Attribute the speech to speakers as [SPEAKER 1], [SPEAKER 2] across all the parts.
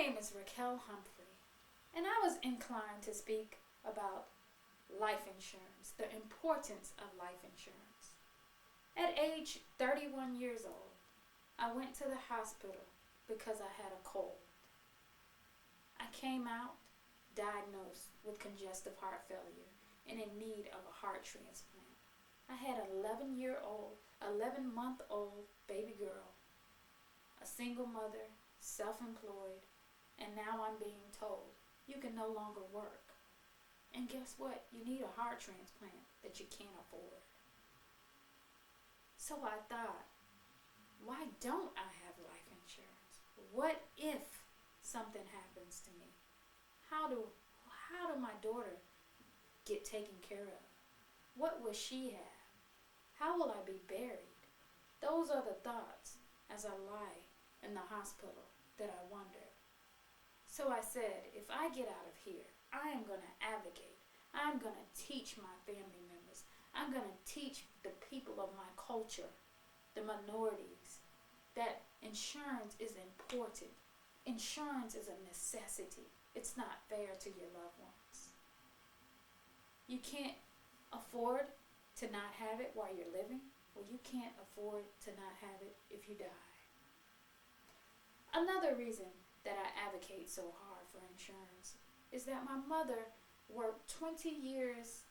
[SPEAKER 1] name is Raquel Humphrey, and I was inclined to speak about life insurance, the importance of life insurance. At age 31 years old, I went to the hospital because I had a cold. I came out diagnosed with congestive heart failure and in need of a heart transplant. I had an 11-month-old baby girl, a single mother, self-employed, and now I'm being told you can no longer work. And guess what? You need a heart transplant that you can't afford. So I thought, why don't I have life insurance? What if something happens to me? How do my daughter get taken care of? What will she have? How will I be buried? Those are the thoughts as I lie in the hospital that I wondered. So I said, if I get out of here, I am going to advocate. I'm going to teach my family members. I'm going to teach the people of my culture, the minorities, that insurance is important. Insurance is a necessity. It's not fair to your loved ones. You can't afford to not have it while you're living. Well, you can't afford to not have it if you die. Another reason that I advocate so hard for insurance is that my mother worked 23 years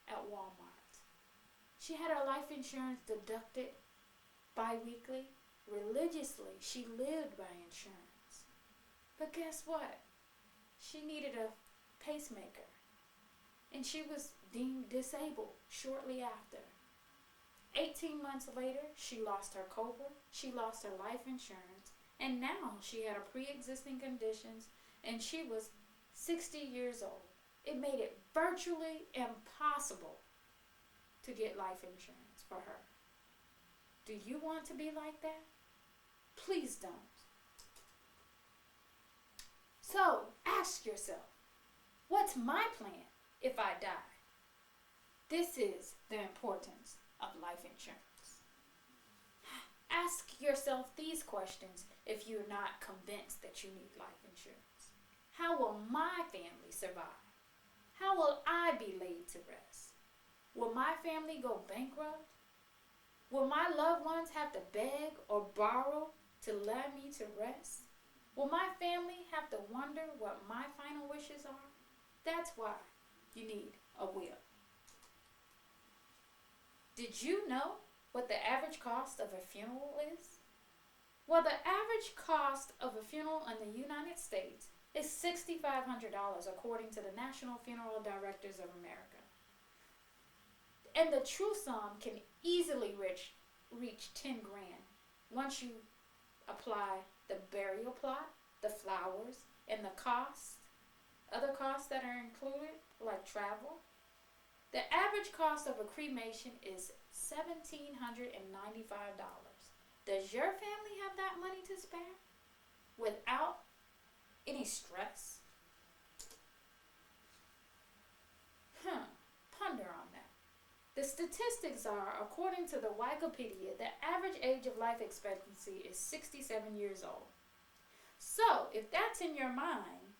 [SPEAKER 1] at Walmart. She had her life insurance deducted bi-weekly. Religiously, she lived by insurance. But guess what? She needed a pacemaker, and she was deemed disabled shortly after. 18 months later, she lost her COBRA, she lost her life insurance, and now she had a pre-existing conditions, and she was 60 years old. It made it virtually impossible to get life insurance for her. Do you want to be like that? Please don't. So, ask yourself, what's my plan if I die? This is the importance of life insurance. Ask yourself these questions if you're not convinced that you need life insurance. How will my family survive? How will I be laid to rest? Will my family go bankrupt? Will my loved ones have to beg or borrow to lay me to rest? Will my family have to wonder what my final wishes are? That's why you need a will. Did you know what the average cost of a funeral is? Well, the average cost of a funeral in the United States is $6,500 according to the National Funeral Directors of America. And the true sum can easily reach 10 grand once you apply the burial plot, the flowers, and the costs, other costs that are included, like travel. The average cost of a cremation is $1,795. Does your family have that money to spare without any stress? Ponder on that. The statistics are, according to the Wikipedia, the average age of life expectancy is 67 years old. So, if that's in your mind,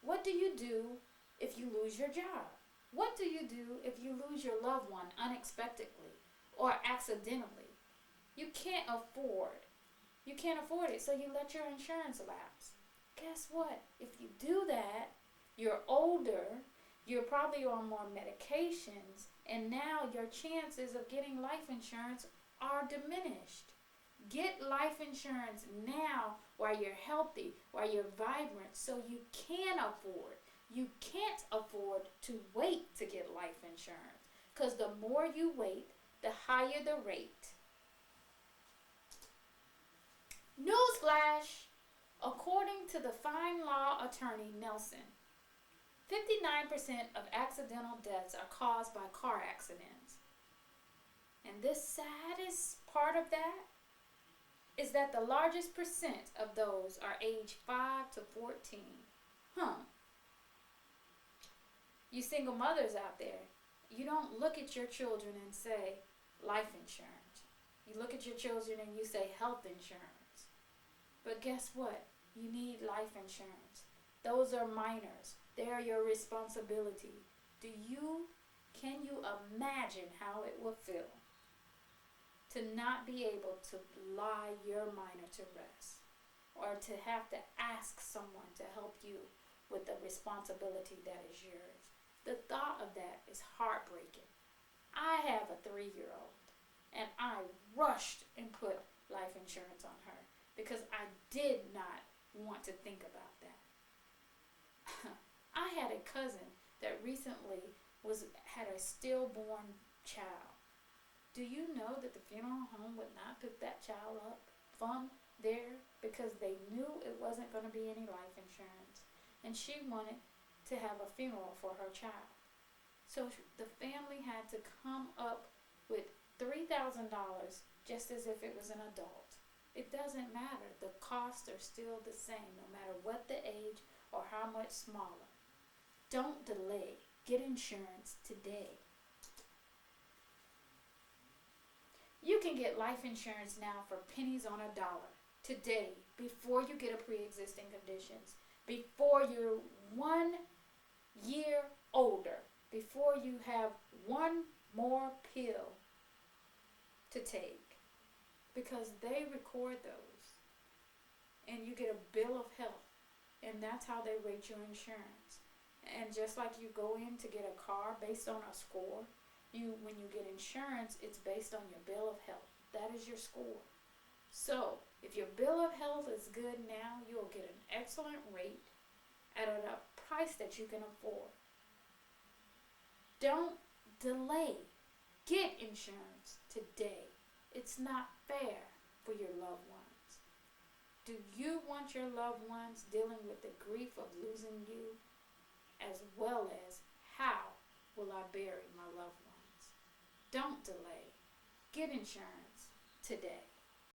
[SPEAKER 1] what do you do if you lose your job? What do you do if you lose your loved one unexpectedly or accidentally? You can't afford it, so you let your insurance lapse. Guess what? If you do that, you're older, you're probably on more medications, and now your chances of getting life insurance are diminished. Get life insurance now while you're healthy, while you're vibrant, so you can afford. You can't afford to wait to get life insurance, because the more you wait, the higher the rate. Newsflash! According to the fine law attorney Nelson, 59% of accidental deaths are caused by car accidents. And the saddest part of that is that the largest percent of those are age 5 to 14. You single mothers out there, you don't look at your children and say life insurance. You look at your children and you say health insurance. But guess what? You need life insurance. Those are minors. They are your responsibility. Can you imagine how it will feel to not be able to lie your minor to rest, or to have to ask someone to help you with the responsibility that is yours? The thought of that is heartbreaking. I have a 3-year-old, and I rushed and put life insurance on her because I did not want to think about that. I had a cousin that recently had a stillborn child. Do you know that the funeral home would not pick that child up from there because they knew it wasn't going to be any life insurance, and she wanted to have a funeral for her child? So the family had to come up with $3,000 just as if it was an adult. It doesn't matter. The costs are still the same no matter what the age or how much smaller. Don't delay. Get insurance today. You can get life insurance now for pennies on a dollar today, before you get a pre-existing conditions, before you're 1 year older, before you have one more pill to take, because they record those and you get a bill of health, and that's how they rate your insurance. And just like you go in to get a car based on a score, when you get insurance, it's based on your bill of health. That is your score. So if your bill of health is good now, you'll get an excellent rate at a price that you can afford. Don't delay. Get insurance today. It's not fair for your loved ones. Do you want your loved ones dealing with the grief of losing you, as well as how will I bury my loved ones? Don't delay. Get insurance today.